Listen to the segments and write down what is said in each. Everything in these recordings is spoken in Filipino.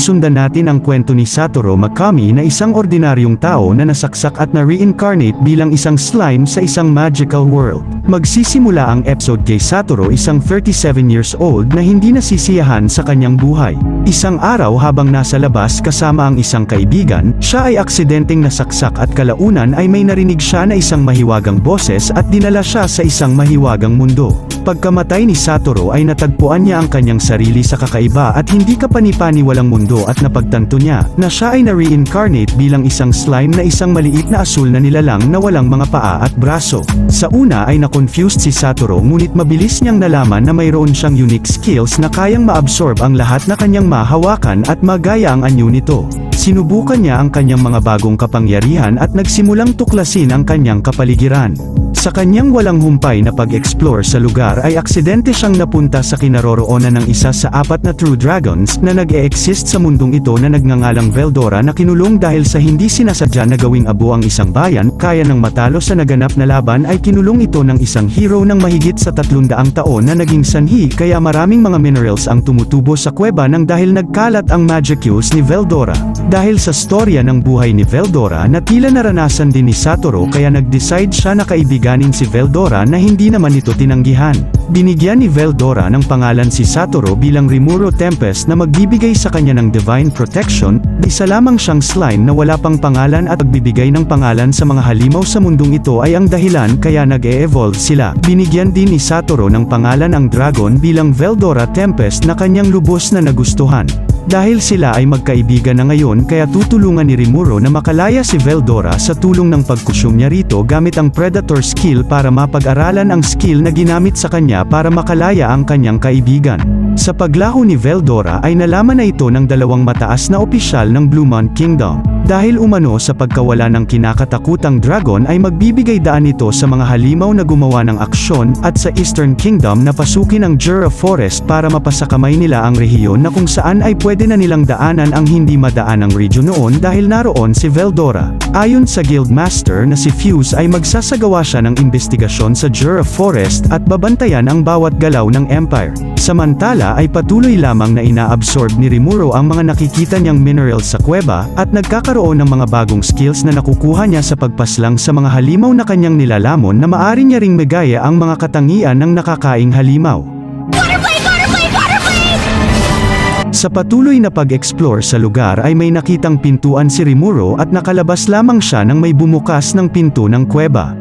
susundan natin ang kwento ni Satoru Makami na isang ordinaryong tao na nasaksak at na-reincarnate bilang isang slime sa isang magical world. Magsisimula ang episode kay Satoru, isang 37 years old na hindi nasisiyahan sa kanyang buhay. Isang araw habang nasa labas kasama ang isang kaibigan, siya ay aksidenteng nasaksak at kalaunan ay may narinig siya na isang mahiwagang boses at dinala siya sa isang mahiwagang mundo. Pagkamatay ni Satoru ay natagpuan niya ang kanyang sarili sa kakaiba at hindi kapani-paniwalang mundo at napagtanto niya na siya ay na-reincarnate bilang isang slime na isang maliit na asul na nilalang na walang mga paa at braso. Sa una ay na-confused si Satoru ngunit mabilis niyang nalaman na mayroon siyang unique skills na kayang ma-absorb ang lahat na kanyang mahawakan at magaya ang anyo nito. Sinubukan niya ang kanyang mga bagong kapangyarihan at nagsimulang tuklasin ang kanyang kapaligiran. Sa kanyang walang humpay na pag-explore sa lugar ay aksidente siyang napunta sa kinaroroonan ng isa sa 4 na true dragons na nag-e-exist sa mundong ito na nagngangalang Veldora na kinulong dahil sa hindi sinasadya na gawing abo ang isang bayan. Kaya ng matalo sa naganap na laban ay kinulong ito ng isang hero ng mahigit sa 300 taon na naging sanhi, kaya maraming mga minerals ang tumutubo sa kuweba nang dahil nagkalat ang magic use ni Veldora. Dahil sa storya ng buhay ni Veldora na tila naranasan din ni Satoru, kaya nag-decide siya na kaibiganin si Veldora na hindi naman ito tinanggihan. Binigyan ni Veldora ng pangalan si Satoru bilang Rimuro Tempest na magbibigay sa kanya ng divine protection. Isa lamang siyang slime na wala pang pangalan at pagbibigay ng pangalan sa mga halimaw sa mundong ito ay ang dahilan kaya nag-e-evolve sila. Binigyan din ni Satoru ng pangalan ang dragon bilang Veldora Tempest na kanyang lubos na nagustuhan. Dahil sila ay magkaibigan na ngayon, kaya tutulungan ni Rimuro na makalaya si Veldora sa tulong ng pagkusyum niya rito gamit ang Predator skill para mapag-aralan ang skill na ginamit sa kanya para makalaya ang kanyang kaibigan. Sa paglaho ni Veldora ay nalaman na ito ng 2 mataas na opisyal ng Bluemont Kingdom. Dahil umano sa pagkawala ng kinakatakutang dragon ay magbibigay daan ito sa mga halimaw na gumawa ng aksyon at sa Eastern Kingdom na pasukin ang Jura Forest para mapasakamay nila ang rehiyon na kung saan ay pwede na nilang daanan ang hindi madaanang region noon dahil naroon si Veldora. Ayon sa Guildmaster na si Fuse ay magsasagawa siya ng investigasyon sa Jura Forest at babantayan ang bawat galaw ng Empire. Samantala ay patuloy lamang na inaabsorb ni Rimuro ang mga nakikita niyang minerals sa kuweba at nagkakaroon ng mga bagong skills na nakukuha niya sa pagpaslang sa mga halimaw na kanyang nilalamon na maaari niya ring magaya ang mga katangian ng nakakaing halimaw. Sa patuloy na pag-explore sa lugar ay may nakitang pintuan si Rimuro at nakalabas lamang siya nang may bumukas ng pinto ng kuweba.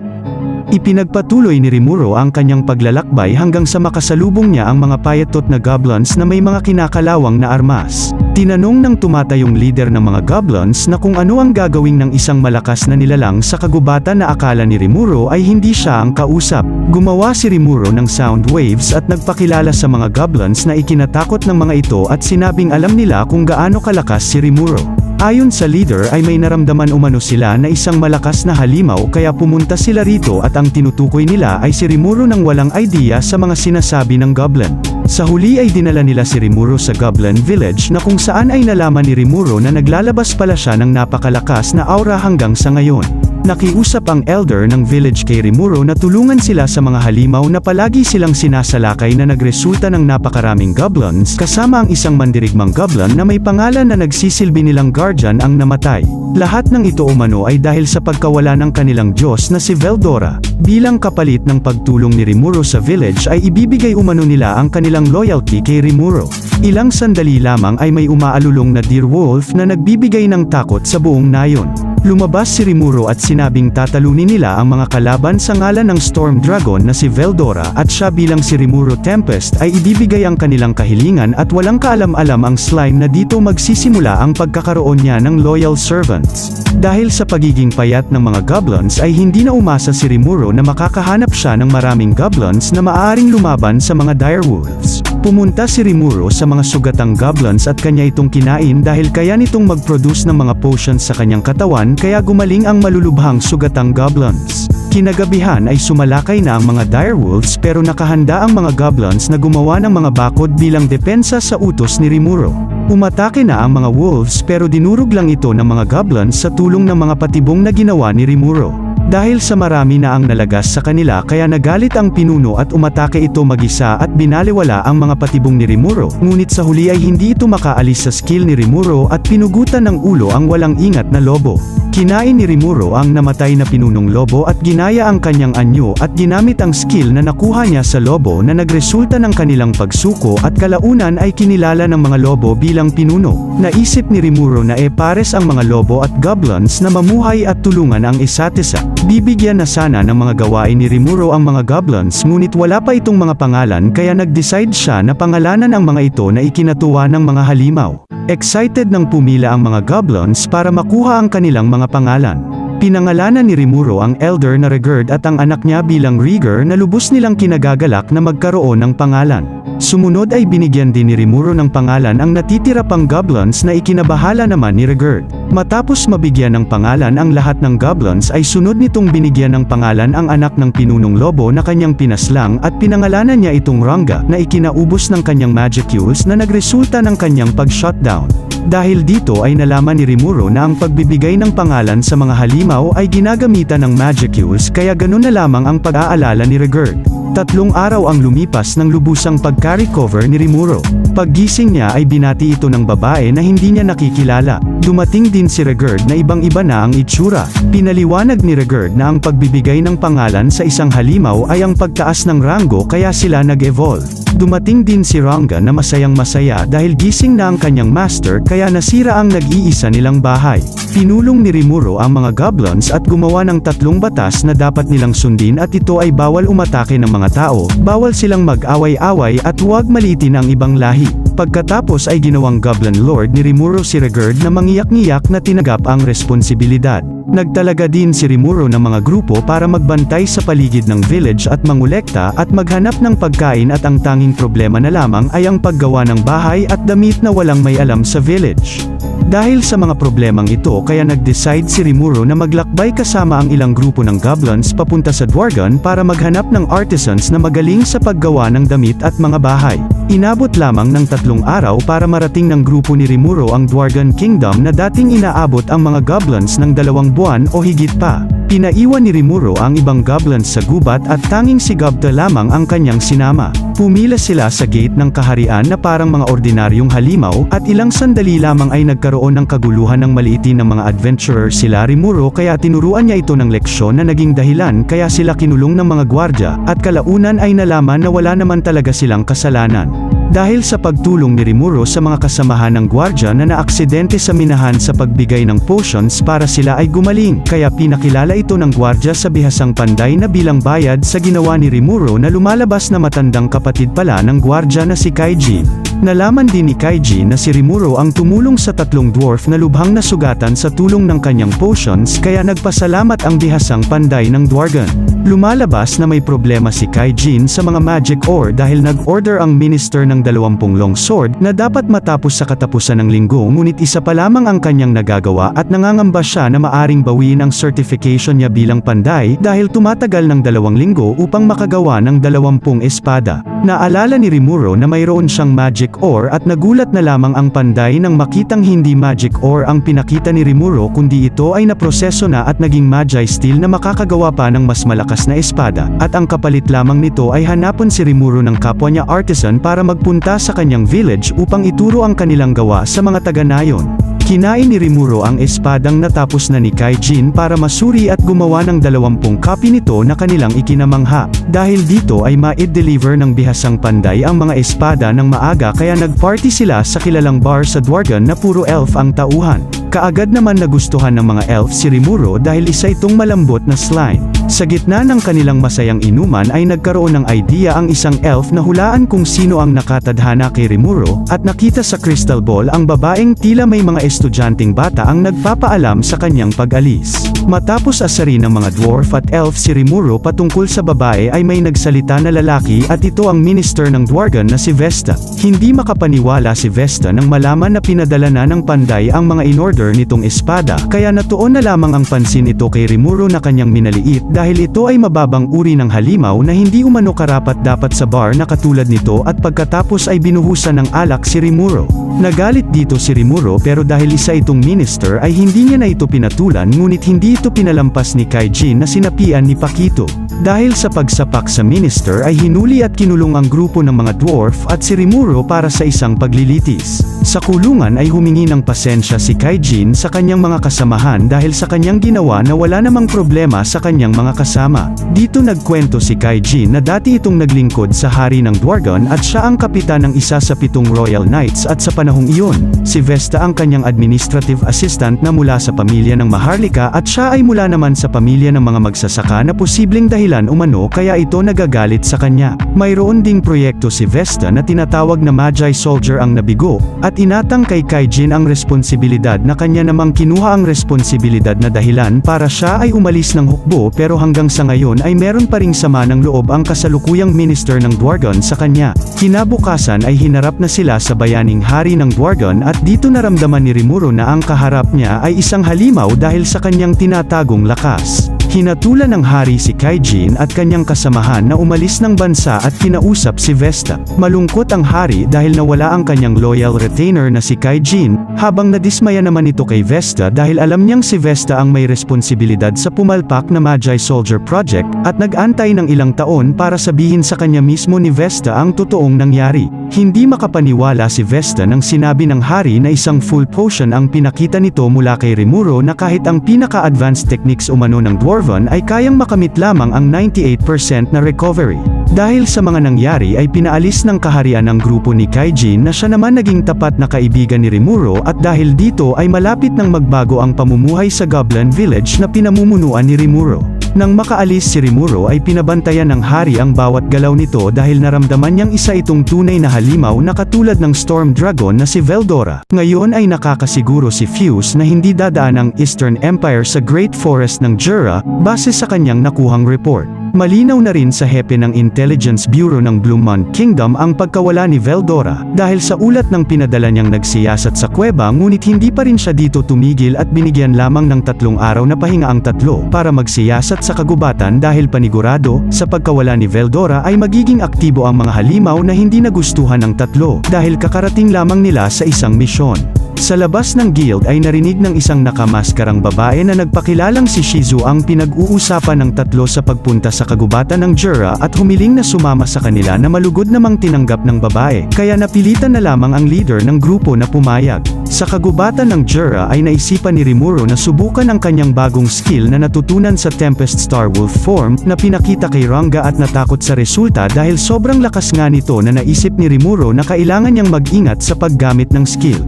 Ipinagpatuloy ni Rimuro ang kanyang paglalakbay hanggang sa makasalubong niya ang mga payatot na goblins na may mga kinakalawang na armas. Tinanong ng tumatayong leader ng mga goblins na kung ano ang gagawin ng isang malakas na nilalang sa kagubatan na akala ni Rimuro ay hindi siya ang kausap. Gumawa si Rimuro ng sound waves at nagpakilala sa mga goblins na ikinatakot ng mga ito at sinabing alam nila kung gaano kalakas si Rimuro. Ayon sa leader ay may naramdaman umano sila na isang malakas na halimaw kaya pumunta sila rito at ang tinutukoy nila ay si Rimuro nang walang idea sa mga sinasabi ng goblin. Sa huli ay dinala nila si Rimuro sa Goblin Village na kung saan ay nalaman ni Rimuro na naglalabas pala siya ng napakalakas na aura hanggang sa ngayon. Nakiusap ang elder ng village kay Rimuro na tulungan sila sa mga halimaw na palagi silang sinasalakay na nagresulta ng napakaraming goblins kasama ang isang mandirigmang goblin na may pangalan na nagsisilbi nilang guardian ang namatay. Lahat ng ito umano ay dahil sa pagkawala ng kanilang Diyos na si Veldora. Bilang kapalit ng pagtulong ni Rimuro sa village ay ibibigay umano nila ang kanilang loyalty kay Rimuro. Ilang sandali lamang ay may umaalulong na direwolf na nagbibigay ng takot sa buong nayon. Lumabas si Rimuro at sinabing tatalunin nila ang mga kalaban sa ngalan ng Storm Dragon na si Veldora at siya bilang si Rimuro Tempest ay ibibigay ang kanilang kahilingan at walang kaalam-alam ang slime na dito magsisimula ang pagkakaroon niya ng loyal servants. Dahil sa pagiging payat ng mga goblins ay hindi na umasa si Rimuro na makakahanap siya ng maraming goblins na maaaring lumaban sa mga direwolves. Pumunta si Rimuro sa mga sugatang goblins at kanya itong kinain dahil kaya nitong mag-produce ng mga potions sa kanyang katawan kaya gumaling ang malulubhang sugatang goblins. Kinagabihan ay sumalakay na ang mga direwolves pero nakahanda ang mga goblins na gumawa ng mga bakod bilang depensa sa utos ni Rimuro. Umatake na ang mga wolves pero dinurog lang ito ng mga goblins sa tulong ng mga patibong na ginawa ni Rimuro. Dahil sa marami na ang nalagas sa kanila kaya nagalit ang pinuno at umatake ito mag-isa at binaliwala ang mga patibong ni Rimuro, ngunit sa huli ay hindi ito makaalis sa skill ni Rimuro at pinugutan ng ulo ang walang ingat na lobo. Kinain ni Rimuro ang namatay na pinunong lobo at ginaya ang kanyang anyo at ginamit ang skill na nakuha niya sa lobo na nagresulta ng kanilang pagsuko at kalaunan ay kinilala ng mga lobo bilang pinuno. Naisip ni Rimuro na pares ang mga lobo at goblins na mamuhay at tulungan ang isa't isa. Bibigyan na sana ng mga gawain ni Rimuro ang mga goblins ngunit wala pa itong mga pangalan kaya nag-decide siya na pangalanan ang mga ito na ikinatuwa ng mga halimaw. Excited nang pumila ang mga goblins para makuha ang kanilang mga pangalan. Pinangalanan ni Rimuro ang elder na Regerd at ang anak niya bilang Rieger na lubos nilang kinagagalak na magkaroon ng pangalan. Sumunod ay binigyan din ni Rimuro ng pangalan ang natitira pang goblins na ikinabahala naman ni Regerd. Matapos mabigyan ng pangalan ang lahat ng goblins ay sunod nitong binigyan ng pangalan ang anak ng pinunong lobo na kanyang pinaslang at pinangalanan niya itong Ranga na ikinaubos ng kanyang magicules na nagresulta ng kanyang pag-shutdown. Dahil dito ay nalaman ni Rimuro na ang pagbibigay ng pangalan sa mga halimaw ay ginagamitan ng magicules kaya ganun na lamang ang pag-aalala ni Regerd. 3 araw ang lumipas ng lubusang pagka-recover ni Rimuro. Paggising niya ay binati ito ng babae na hindi niya nakikilala. Dumating din si Regerd na ibang-iba na ang itsura. Pinaliwanag ni Regerd na ang pagbibigay ng pangalan sa isang halimaw ay ang pagtaas ng rango kaya sila nag-evolve. Dumating din si Ranga na masayang-masaya dahil gising na ang kanyang master kaya nasira ang nag-iisa nilang bahay. Pinulong ni Rimuro ang mga goblins at gumawa ng 3 batas na dapat nilang sundin at ito ay bawal umatake ng mga tao, bawal silang mag-away-away at huwag maliitin ang ibang lahi. Pagkatapos ay ginawang Goblin Lord ni Rimuro si Regerd na mangiyak-ngiyak na tinagap ang responsibilidad. Nagtalaga din si Rimuro ng mga grupo para magbantay sa paligid ng village at mangolekta at maghanap ng pagkain at ang tanging problema na lamang ay ang paggawa ng bahay at damit na walang may alam sa village. Dahil sa mga problemang ito kaya nag-decide si Rimuro na maglakbay kasama ang ilang grupo ng goblins papunta sa Dwargon para maghanap ng artisans na magaling sa paggawa ng damit at mga bahay. Inabot lamang ng 3 araw para marating ng grupo ni Rimuro ang Dwargon Kingdom na dating inaabot ang mga goblins ng 2 buwan o higit pa. Pinaiwan ni Rimuro ang ibang goblins sa gubat at tanging si Gobta lamang ang kanyang sinama. Pumila sila sa gate ng kaharian na parang mga ordinaryong halimaw at ilang sandali lamang ay nagkaroon ng kaguluhan ng maliitin ng mga adventurer sila Rimuro kaya tinuruan niya ito ng leksyon na naging dahilan kaya sila kinulong ng mga gwardya at kalaunan ay nalaman na wala naman talaga silang kasalanan. Dahil sa pagtulong ni Rimuro sa mga kasamahan ng gwardya na naaksidente sa minahan sa pagbigay ng potions para sila ay gumaling, kaya pinakilala ito ng gwardya sa bihasang panday na bilang bayad sa ginawa ni Rimuro na lumalabas na matandang kapatid pala ng gwardya na si Kaijin. Nalaman din ni Kaijin na si Rimuro ang tumulong sa 3 dwarf na lubhang nasugatan sa tulong ng kanyang potions kaya nagpasalamat ang bihasang panday ng Dwargon. Lumalabas na may problema si Kaijin sa mga magic ore dahil nag-order ang minister ng 20 long sword na dapat matapos sa katapusan ng linggo ngunit isa pa lamang ang kanyang nagagawa at nangangamba siya na maaring bawiin ang certification niya bilang panday dahil tumatagal ng 2 linggo upang makagawa ng 20 espada. Naalala ni Rimuro na mayroon siyang magic ore at nagulat na lamang ang panday nang makitang hindi magic ore ang pinakita ni Rimuro kundi ito ay naproseso na at naging magi steel na makakagawa pa ng mas malakas na espada, at ang kapalit lamang nito ay hanapon si Rimuro ng kapwa niya artisan para magpunta sa kanyang village upang ituro ang kanilang gawa sa mga taga-nayon. Kinain ni Rimuro ang espadang natapos na ni Kaijin para masuri at gumawa ng 20 copy nito na kanilang ikinamangha. Dahil dito ay ma-deliver ng bihasang panday ang mga espada ng maaga kaya nagparty sila sa kilalang bar sa Dwargon na puro elf ang tauhan. Kaagad naman nagustuhan ng mga elf si Rimuro dahil isa itong malambot na slime. Sa gitna ng kanilang masayang inuman ay nagkaroon ng idea ang isang elf na hulaan kung sino ang nakatadhana kay Rimuro, at nakita sa crystal ball ang babaeng tila may mga estudyanteng bata ang nagpapaalam sa kanyang pag-alis. Matapos asarin ng mga dwarf at elf si Rimuro patungkol sa babae ay may nagsalita na lalaki at ito ang minister ng Dwargon na si Vesta. Hindi makapaniwala si Vesta nang malaman na pinadala na ng panday ang mga in-order wielder nitong espada, kaya natuon na lamang ang pansin ito kay Rimuro na kanyang minaliit dahil ito ay mababang uri ng halimaw na hindi umano karapat-dapat sa bar na katulad nito at pagkatapos ay binuhusan ng alak si Rimuro. Nagalit dito si Rimuro pero dahil isa itong minister ay hindi niya na ito pinatulan ngunit hindi ito pinalampas ni Kaijin na sinapian ni Pakito. Dahil sa pagsapak sa minister ay hinuli at kinulong ang grupo ng mga dwarf at si Rimuro para sa isang paglilitis. Sa kulungan ay humingi ng pasensya si Kaijin sa kanyang mga kasamahan dahil sa kanyang ginawa na wala namang problema sa kanyang mga kasama. Dito nagkwento si Kaijin na dati itong naglingkod sa hari ng Dwargon at siya ang kapitan ng isa sa 7 Royal Knights at sa panahong iyon, si Vesta ang kanyang administrative assistant na mula sa pamilya ng Maharlika at siya ay mula naman sa pamilya ng mga magsasaka na posibleng dahilan umano kaya ito nagagalit sa kanya. Mayroon ding proyekto si Vesta na tinatawag na Magi Soldier ang nabigo, at inatang kay Kaijin ang responsibilidad na kanya namang kinuha ang responsibilidad na dahilan para siya ay umalis ng hukbo pero hanggang sa ngayon ay meron pa ring sama ng loob ang kasalukuyang minister ng Dwargon sa kanya. Kinabukasan ay hinarap na sila sa bayaning hari ng Dwargon at dito naramdaman ni Rimuro na ang kaharap niya ay isang halimaw dahil sa kanyang tinatagong lakas. Hinatulan ng hari si Kaijin at kanyang kasamahan na umalis ng bansa at kinausap si Vesta. Malungkot ang hari dahil nawala ang kanyang loyal retainer na si Kaijin, habang nadismaya naman ito kay Vesta dahil alam niyang si Vesta ang may responsibilidad sa pumalpak na Magi Soldier Project, at nag-antay ng ilang taon para sabihin sa kanya mismo ni Vesta ang totoong nangyari. Hindi makapaniwala si Vesta nang sinabi ng hari na isang full potion ang pinakita nito mula kay Rimuro na kahit ang pinaka-advanced techniques umano ng Dwarven ay kayang makamit lamang ang 98% na recovery. Dahil sa mga nangyari ay pinaalis ng kaharian ang grupo ni Kaijin na siya naman naging tapat na kaibigan ni Rimuro, at dahil dito ay malapit nang magbago ang pamumuhay sa Goblin Village na pinamumunuan ni Rimuro. Nang makaalis si Rimuro ay pinabantayan ng hari ang bawat galaw nito dahil naramdaman niyang isa itong tunay na halimaw na katulad ng Storm Dragon na si Veldora. Ngayon ay nakakasiguro si Fuse na hindi dadaan ang Eastern Empire sa Great Forest ng Jura, base sa kanyang nakuhang report. Malinaw na rin sa hepe ng Intelligence Bureau ng Bluemont Kingdom ang pagkawala ni Veldora, dahil sa ulat ng pinadala niyang nagsiyasat sa kuweba ngunit hindi pa rin siya dito tumigil at binigyan lamang ng 3 araw na pahinga ang tatlo para magsiyasat sa kagubatan dahil panigurado, sa pagkawala ni Veldora ay magiging aktibo ang mga halimaw na hindi nagustuhan ng tatlo dahil kakarating lamang nila sa isang misyon. Sa labas ng guild ay narinig ng isang nakamaskarang babae na nagpakilalang si Shizu ang pinag-uusapan ng tatlo sa pagpunta sa kagubatan ng Jura at humiling na sumama sa kanila na malugod namang tinanggap ng babae, kaya napilitan na lamang ang leader ng grupo na pumayag. Sa kagubatan ng Jura ay naisipan ni Rimuro na subukan ang kanyang bagong skill na natutunan sa Tempest Star Wolf form na pinakita kay Ranga at natakot sa resulta dahil sobrang lakas nga nito na naisip ni Rimuro na kailangan niyang mag-ingat sa paggamit ng skill.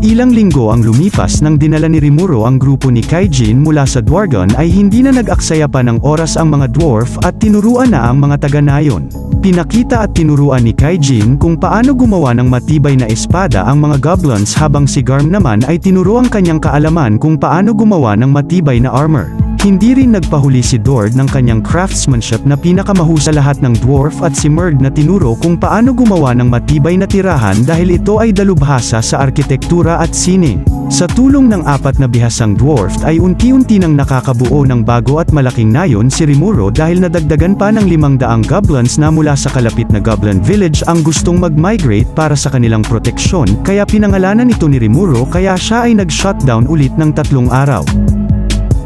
Ilang linggo ang lumipas nang dinala ni Rimuro ang grupo ni Kaijin mula sa Dwargon ay hindi na nag-aksaya pa ng oras ang mga dwarf at tinuruan na ang mga taga-nayon. Pinakita at tinuruan ni Kaijin kung paano gumawa ng matibay na espada ang mga goblins habang si Garm naman ay tinuro ang kanyang kaalaman kung paano gumawa ng matibay na armor. Hindi rin nagpahuli si Dord ng kanyang craftsmanship na pinakamahusay sa lahat ng dwarf at si Murd na tinuro kung paano gumawa ng matibay na tirahan dahil ito ay dalubhasa sa arkitektura at sining. Sa tulong ng 4 na bihasang dwarf ay unti-unti nang nakakabuo ng bago at malaking nayon si Rimuro dahil nadagdagan pa ng 500 goblins na mula sa kalapit na Goblin Village ang gustong mag-migrate para sa kanilang proteksyon, kaya pinangalanan ito ni Rimuro kaya siya ay nag-shutdown ulit ng 3 araw.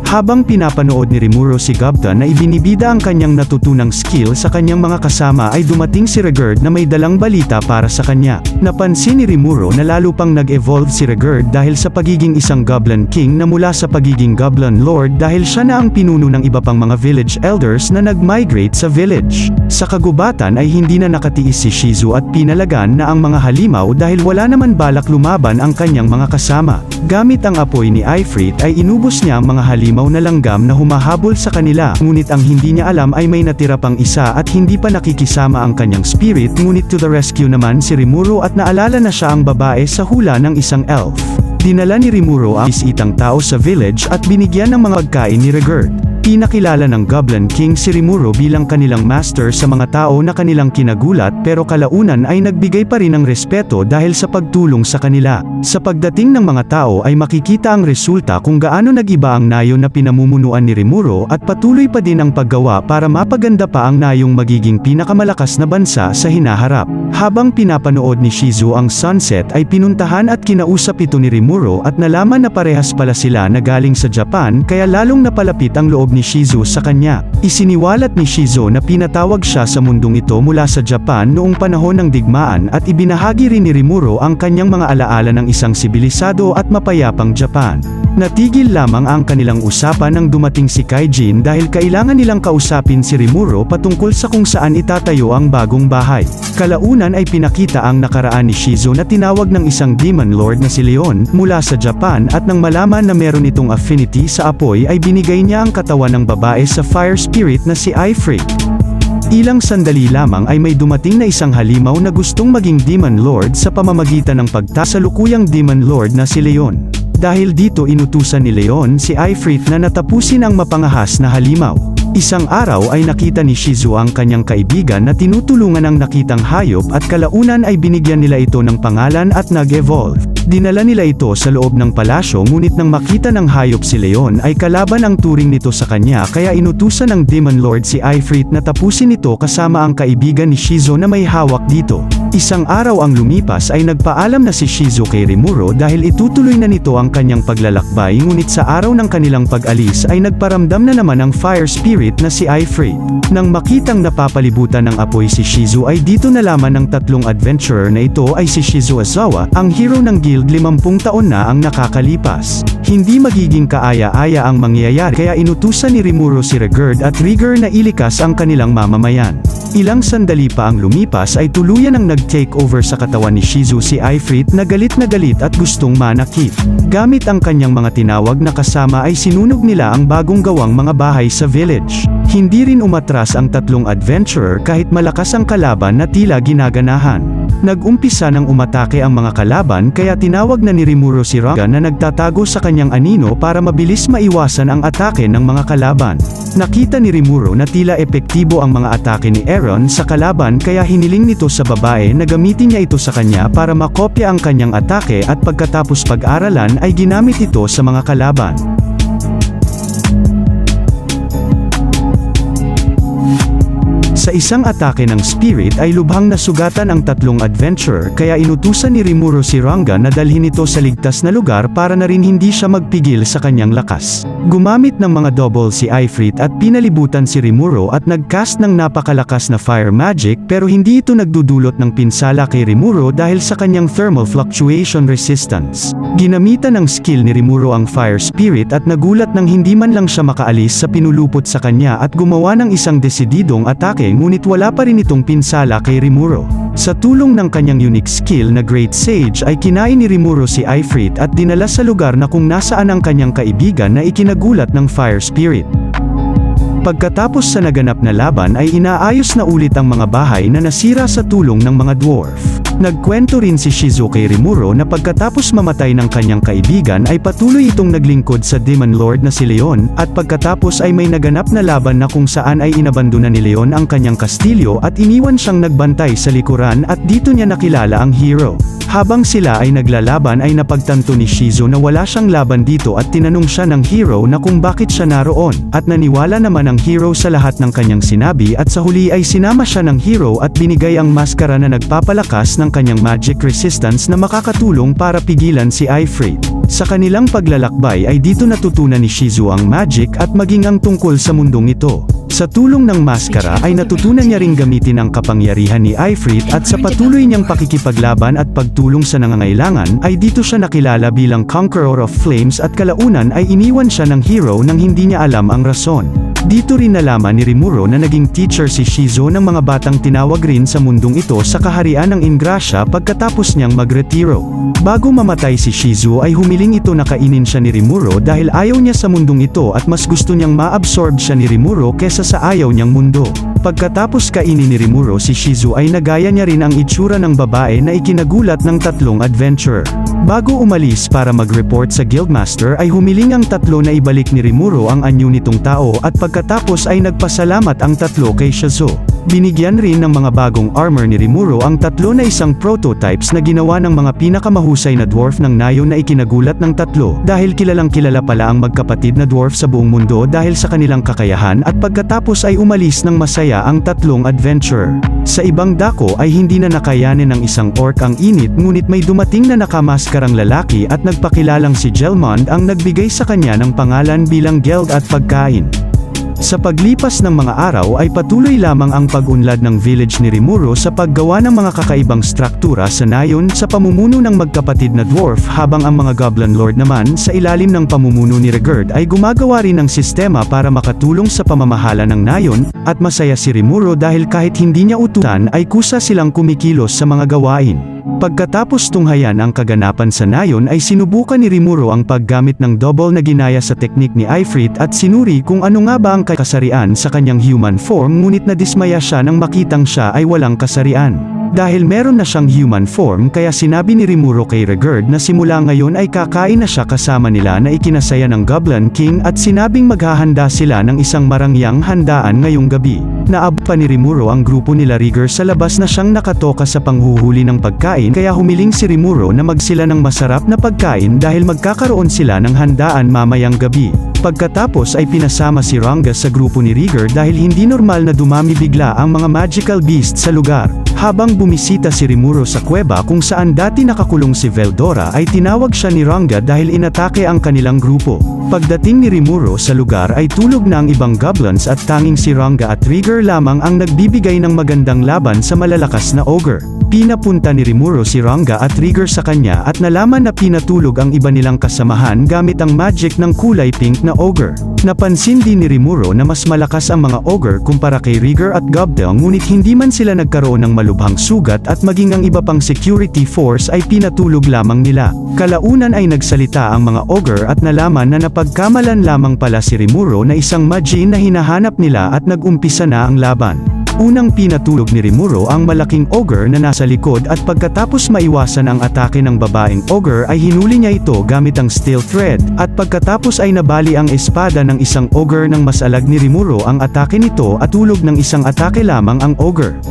Habang pinapanood ni Rimuro si Gobta na ibinibida ang kanyang natutunang skill sa kanyang mga kasama ay dumating si Regerd na may dalang balita para sa kanya. Napansin ni Rimuro na lalo pang nag-evolve si Regerd dahil sa pagiging isang Goblin King na mula sa pagiging Goblin Lord dahil siya na ang pinuno ng iba pang mga village elders na nag-migrate sa village. Sa kagubatan ay hindi na nakatiis si Shizu at pinalagan na ang mga halimaw dahil wala naman balak lumaban ang kanyang mga kasama. Gamit ang apoy ni Ifrit ay inubos niya ang mga halimaw na langgam na humahabol sa kanila, ngunit ang hindi niya alam ay may natira pang isa at hindi pa nakikisama ang kanyang spirit, ngunit to the rescue naman si Rimuro at naalala na siya ang babae sa hula ng isang elf. Dinala ni Rimuro ang isitang tao sa village at binigyan ng mga pagkain ni Regerd. Ipinakilala ng Goblin King si Rimuro bilang kanilang master sa mga tao na kanilang kinagulat pero kalaunan ay nagbigay pa rin ng respeto dahil sa pagtulong sa kanila. Sa pagdating ng mga tao ay makikita ang resulta kung gaano nag-iba ang nayon na pinamumunuan ni Rimuro at patuloy pa din ang paggawa para mapaganda pa ang nayong magiging pinakamalakas na bansa sa hinaharap. Habang pinapanood ni Shizu ang sunset ay pinuntahan at kinausap ito ni Rimuro at nalaman na parehas pala sila na galing sa Japan kaya lalong napalapit ang loob ni Shizu sa kanya. Isiniwalat ni Shizu na pinatawag siya sa mundong ito mula sa Japan noong panahon ng digmaan at ibinahagi rin ni Rimuro ang kanyang mga alaala ng isang sibilisado at mapayapang Japan. Natigil lamang ang kanilang usapan nang dumating si Kaijin dahil kailangan nilang kausapin si Rimuro patungkol sa kung saan itatayo ang bagong bahay. Kalaunan ay pinakita ang nakaraan ni Shizu na tinawag ng isang demon lord na si Leon mula sa Japan at nang malaman na meron itong affinity sa apoy ay binigay niya ang katawan ng babae sa fire spirit na si Ifrit. Ilang sandali lamang ay may dumating na isang halimaw na gustong maging demon lord sa pamamagitan ng pagtasalukuyang demon lord na si Leon. Dahil dito inutusan ni Leon si Ifrit na natapusin ang mapangahas na halimaw. Isang araw ay nakita ni Shizu ang kanyang kaibigan na tinutulungan ng nakitang hayop at kalaunan ay binigyan nila ito ng pangalan at nag-evolve. Dinala nila ito sa loob ng palasyo ngunit nang makita ng hayop si Leon ay kalaban ang turing nito sa kanya kaya inutusan ng Demon Lord si Ifrit na tapusin ito kasama ang kaibigan ni Shizu na may hawak dito. Isang araw ang lumipas ay nagpaalam na si Shizu kay Rimuro dahil itutuloy na nito ang kanyang paglalakbay ngunit sa araw ng kanilang pag-alis ay nagparamdam na naman ang fire spirit na si Ifrit. Nang makitang napapalibutan ng apoy si Shizu ay dito nalaman ng tatlong adventurer na ito ay si Shizu Azawa, ang hero ng guild 50 taon na ang nakakalipas. Hindi magiging kaaya-aya ang mangyayari kaya inutusan ni Rimuro si Regerd at Rigger na ilikas ang kanilang mamamayan. Ilang sandali pa ang lumipas ay tuluyan ang nag-take over sa katawan ni Shizu si Ifrit na galit at gustong manakit. Gamit ang kanyang mga tinawag na kasama ay sinunog nila ang bagong gawang mga bahay sa village. Hindi rin umatras ang tatlong adventurer kahit malakas ang kalaban na tila ginaganahan. Nag-umpisa ng umatake ang mga kalaban kaya tinawag na ni Rimuro si Ranga na nagtatago sa kanyang anino para mabilis maiwasan ang atake ng mga kalaban. Nakita ni Rimuro na tila epektibo ang mga atake ni Aaron sa kalaban kaya hiniling nito sa babae na gamitin niya ito sa kanya para makopya ang kanyang atake at pagkatapos pag-aralan ay ginamit ito sa mga kalaban. Sa isang atake ng spirit ay lubhang nasugatan ang tatlong adventurer kaya inutusan ni Rimuro si Ranga na dalhin ito sa ligtas na lugar para na rin hindi siya magpigil sa kanyang lakas. Gumamit ng mga double si Ifrit at pinalibutan si Rimuro at nag-cast ng napakalakas na fire magic pero hindi ito nagdudulot ng pinsala kay Rimuro dahil sa kanyang thermal fluctuation resistance. Ginamitan ng skill ni Rimuro ang fire spirit at nagulat nang hindi man lang siya makaalis sa pinulupot sa kanya at gumawa ng isang desididong atake ngunit wala pa rin itong pinsala kay Rimuro. Sa tulong ng kanyang unique skill na Great Sage ay kinain ni Rimuro si Ifrit at dinala sa lugar na kung nasaan ang kanyang kaibigan na ikinagulat ng fire spirit. Pagkatapos sa naganap na laban ay inaayos na ulit ang mga bahay na nasira sa tulong ng mga dwarf. Nagkwento rin si Shizu kay Rimuro na pagkatapos mamatay ng kanyang kaibigan ay patuloy itong naglingkod sa Demon Lord na si Leon at pagkatapos ay may naganap na laban na kung saan ay inabandona ni Leon ang kanyang kastilyo at iniwan siyang nagbantay sa likuran at dito niya nakilala ang hero. Habang sila ay naglalaban ay napagtanto ni Shizu na wala siyang laban dito at tinanong siya ng hero na kung bakit siya naroon at naniwala naman ang hero sa lahat ng kanyang sinabi at sa huli ay sinama siya ng hero at binigay ang maskara na nagpapalakas ng kanyang magic resistance na makakatulong para pigilan si Ifrit. Sa kanilang paglalakbay ay dito natutunan ni Shizu ang magic at maging ang tungkol sa mundong ito. Sa tulong ng maskara ay natutunan niya ring gamitin ang kapangyarihan ni Ifrit at sa patuloy niyang pakikipaglaban at pagtulong sa nangangailangan ay dito siya nakilala bilang Conqueror of Flames at kalaunan ay iniwan siya ng hero nang hindi niya alam ang rason. Dito rin nalaman ni Rimuro na naging teacher si Shizu ng mga batang tinawag rin sa mundong ito sa kaharian ng Ingrasya pagkatapos niyang magretiro. Bago mamatay si Shizu ay humiling ito na kainin siya ni Rimuro dahil ayaw niya sa mundong ito at mas gusto niyang ma-absorb siya ni Rimuro kesa sa ayaw niyang mundo. Pagkatapos kainin ni Rimuro si Shizu ay nagaya niya rin ang itsura ng babae na ikinagulat ng tatlong adventurer. Bago umalis para mag-report sa Guildmaster ay humiling ang tatlo na ibalik ni Rimuro ang anyo nitong tao at pagkatapos ay nagpasalamat ang tatlo kay Shizuo. Binigyan rin ng mga bagong armor ni Rimuro ang tatlo na isang prototypes na ginawa ng mga pinakamahusay na dwarf ng Nayon na ikinagulat ng tatlo dahil kilalang kilala pala ang magkapatid na dwarf sa buong mundo dahil sa kanilang kakayahan at pagkatapos ay umalis ng masaya ang tatlong adventurer. Sa ibang dako ay hindi na nakayanin ng isang orc ang init ngunit may dumating na nakamaskarang lalaki at nagpakilalang si Gelmond ang nagbigay sa kanya ng pangalan bilang geld at pagkain. Sa paglipas ng mga araw ay patuloy lamang ang pag-unlad ng village ni Rimuro sa paggawa ng mga kakaibang struktura sa Nayon sa pamumuno ng magkapatid na dwarf habang ang mga Goblin Lord naman sa ilalim ng pamumuno ni Regerd ay gumagawa rin ng sistema para makatulong sa pamamahala ng Nayon, at masaya si Rimuro dahil kahit hindi niya utusan ay kusa silang kumikilos sa mga gawain. Pagkatapos tunghayan ang kaganapan sa Nayon ay sinubukan ni Rimuro ang paggamit ng double na ginaya sa teknik ni Ifrit at sinuri kung ano nga ba ang kasarian sa kanyang human form ngunit nadismaya siya nang makitang siya ay walang kasarian. Dahil meron na siyang human form kaya sinabi ni Rimuro kay Regerd na simula ngayon ay kakain na siya kasama nila na ikinasaya ng Goblin King at sinabing maghahanda sila ng isang marangyang handaan ngayong gabi. Naabot pa ni Rimuro ang grupo nila Rigger sa labas na siyang nakatoka sa panghuhuli ng pagkain kaya humiling si Rimuro na magsila ng masarap na pagkain dahil magkakaroon sila ng handaan mamayang gabi. Pagkatapos ay pinasama si Ranga sa grupo ni Rigger dahil hindi normal na dumami bigla ang mga magical beast sa lugar. Habang bumisita si Rimuro sa kuweba kung saan dati nakakulong si Veldora ay tinawag siya ni Ranga dahil inatake ang kanilang grupo. Pagdating ni Rimuro sa lugar ay tulog na ang ibang goblins at tanging si Ranga at Rigger lamang ang nagbibigay ng magandang laban sa malalakas na ogre. Pinapunta ni Rimuro si Ranga at Rigger sa kanya at nalaman na pinatulog ang iba nilang kasamahan gamit ang magic ng kulay pink na ogre. Napansin din ni Rimuro na mas malakas ang mga ogre kumpara kay Rigger at Gobdel ngunit hindi man sila nagkaroon ng malubhang sugat at maging ang iba pang security force ay pinatulog lamang nila. Kalaunan ay nagsalita ang mga ogre at nalaman na napagkamalan lamang pala si Rimuro na isang magi na hinahanap nila at nag-umpisa na ang laban. Unang pinatulog ni Rimuro ang malaking ogre na nasa likod at pagkatapos maiwasan ang atake ng babaeng ogre ay hinuli niya ito gamit ang steel thread, at pagkatapos ay nabali ang espada ng isang ogre ng masalag ni Rimuro ang atake nito at tulog ng isang atake lamang ang ogre.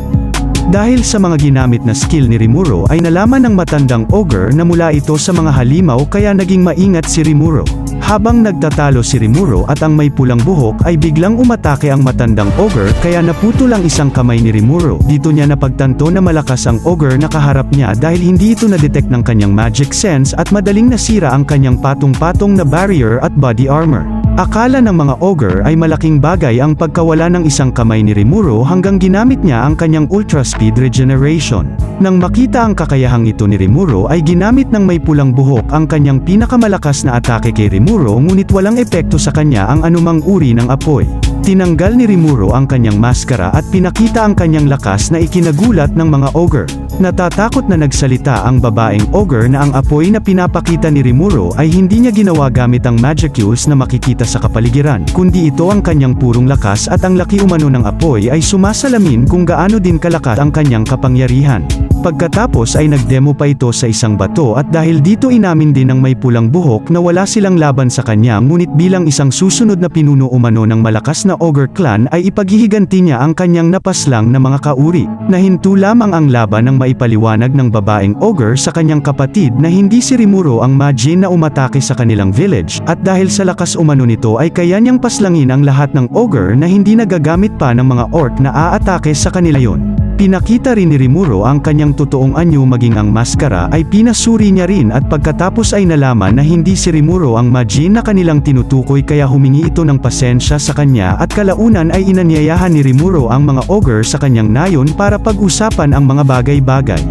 Dahil sa mga ginamit na skill ni Rimuro ay nalaman ng matandang ogre na mula ito sa mga halimaw kaya naging maingat si Rimuro. Habang nagtatalo si Rimuro at ang may pulang buhok ay biglang umatake ang matandang ogre kaya naputol ang isang kamay ni Rimuro. Dito niya napagtanto na malakas ang ogre na kaharap niya dahil hindi ito na-detect ng kanyang magic sense at madaling nasira ang kanyang patong-patong na barrier at body armor. Akala ng mga ogre ay malaking bagay ang pagkawala ng isang kamay ni Rimuro hanggang ginamit niya ang kanyang ultra speed regeneration. Nang makita ang kakayahang ito ni Rimuro ay ginamit ng may pulang buhok ang kanyang pinakamalakas na atake kay Rimuro ngunit walang epekto sa kanya ang anumang uri ng apoy. Tinanggal ni Rimuro ang kanyang maskara at pinakita ang kanyang lakas na ikinagulat ng mga ogre. Natatakot na nagsalita ang babaeng ogre na ang apoy na pinapakita ni Rimuro ay hindi niya ginawa gamit ang magicules na makikita sa kapaligiran, kundi ito ang kanyang purong lakas at ang laki umano ng apoy ay sumasalamin kung gaano din kalakas ang kanyang kapangyarihan. Pagkatapos ay nagdemo pa ito sa isang bato at dahil dito inamin din ng may pulang buhok na wala silang laban sa kanya ngunit bilang isang susunod na pinuno umano ng malakas na ogre clan ay ipaghihiganti niya ang kanyang napaslang na mga kauri. Nahinto lamang ang laban ng maipaliwanag ng babaeng ogre sa kanyang kapatid na hindi si Rimuro ang magi na umatake sa kanilang village at dahil sa lakas umano nito ay kaya niyang paslangin ang lahat ng ogre na hindi nagagamit pa ng mga orc na aatake sa kanila yon. Pinakita rin ni Rimuro ang kanyang totoong anyo maging ang maskara ay pinasuri niya rin at pagkatapos ay nalaman na hindi si Rimuro ang magi na kanilang tinutukoy kaya humingi ito ng pasensya sa kanya at kalaunan ay inanyayahan ni Rimuro ang mga ogre sa kanyang nayon para pag-usapan ang mga bagay-bagay.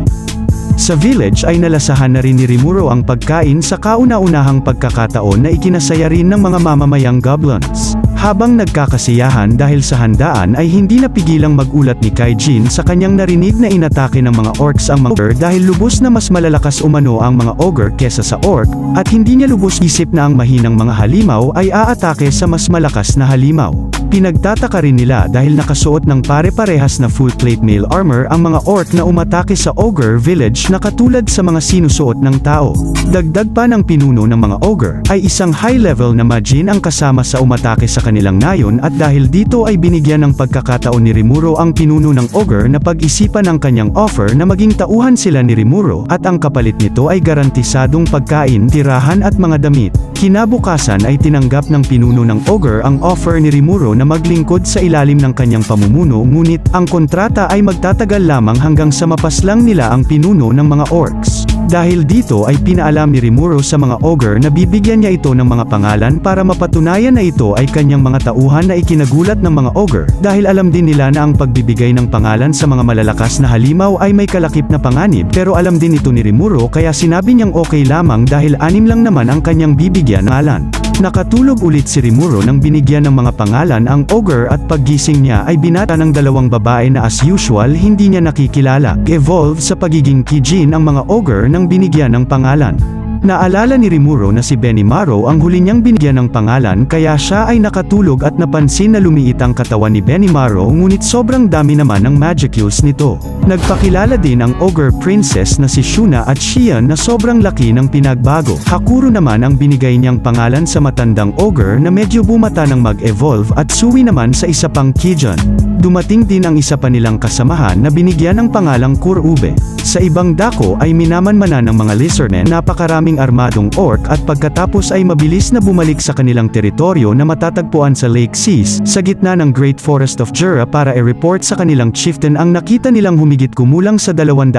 Sa village ay nalasahan na rin ni Rimuro ang pagkain sa kauna-unahang pagkakataon na ikinasaya rin ng mga mamamayang goblins. Habang nagkakasiyahan dahil sa handaan ay hindi napigilang magulat ni Kaijin sa kanyang narinig na inatake ng mga orcs ang mga ogre dahil lubos na mas malalakas umano ang mga ogre kesa sa orc, at hindi niya lubos isip na ang mahinang mga halimaw ay aatake sa mas malakas na halimaw. Pinagtataka rin nila dahil nakasuot ng pare-parehas na full plate mail armor ang mga orc na umatake sa ogre village na katulad sa mga sinusuot ng tao. Dagdag pa ng pinuno ng mga ogre, ay isang high-level na magin ang kasama sa umatake sa kanilang nayon at dahil dito ay binigyan ng pagkakataon ni Rimuro ang pinuno ng ogre na pag-isipan ang kanyang offer na maging tauhan sila ni Rimuro at ang kapalit nito ay garantisadong pagkain, tirahan at mga damit. Kinabukasan ay tinanggap ng pinuno ng ogre ang offer ni Rimuro na maglingkod sa ilalim ng kanyang pamumuno ngunit ang kontrata ay magtatagal lamang hanggang sa mapaslang nila ang pinuno ng mga orcs. Dahil dito ay pinaalam ni Rimuro sa mga ogre na bibigyan niya ito ng mga pangalan para mapatunayan na ito ay kanyang mga tauhan na ikinagulat ng mga ogre dahil alam din nila na ang pagbibigay ng pangalan sa mga malalakas na halimaw ay may kalakip na panganib pero alam din ito ni Rimuro kaya sinabi niyang okay lamang dahil 6 lang naman ang kanyang bibigyan ng pangalan. Nakatulog ulit si Rimuro nang binigyan ng mga pangalan ang ogre at paggising niya ay binata ng 2 babae na as usual hindi niya nakikilala. Evolve sa pagiging Kijin ang mga ogre nang binigyan ng pangalan. Naalala ni Rimuro na si Benimaru ang huli niyang binigyan ng pangalan kaya siya ay nakatulog at napansin na lumiit ang katawan ni Benimaru ngunit sobrang dami naman ng magicules nito. Nagpakilala din ang ogre princess na si Shuna at Xian na sobrang laki ng pinagbago. Hakuro naman ang binigay niyang pangalan sa matandang ogre na medyo bumata ng mag-evolve at Sui naman sa isa pang Kijun. Dumating din ang isa pa nilang kasamahan na binigyan ng pangalang Kurube. Sa ibang dako ay minamanmanan ng mga lizardmen napakaraming armadong orc at pagkatapos ay mabilis na bumalik sa kanilang teritoryo na matatagpuan sa Lake Seas, sa gitna ng Great Forest of Jura para i-report sa kanilang chieftain ang nakita nilang humigit kumulang sa 200,000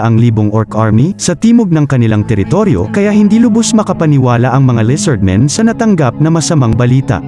orc army sa timog ng kanilang teritoryo kaya hindi lubos makapaniwala ang mga lizardmen sa natanggap na masamang balita.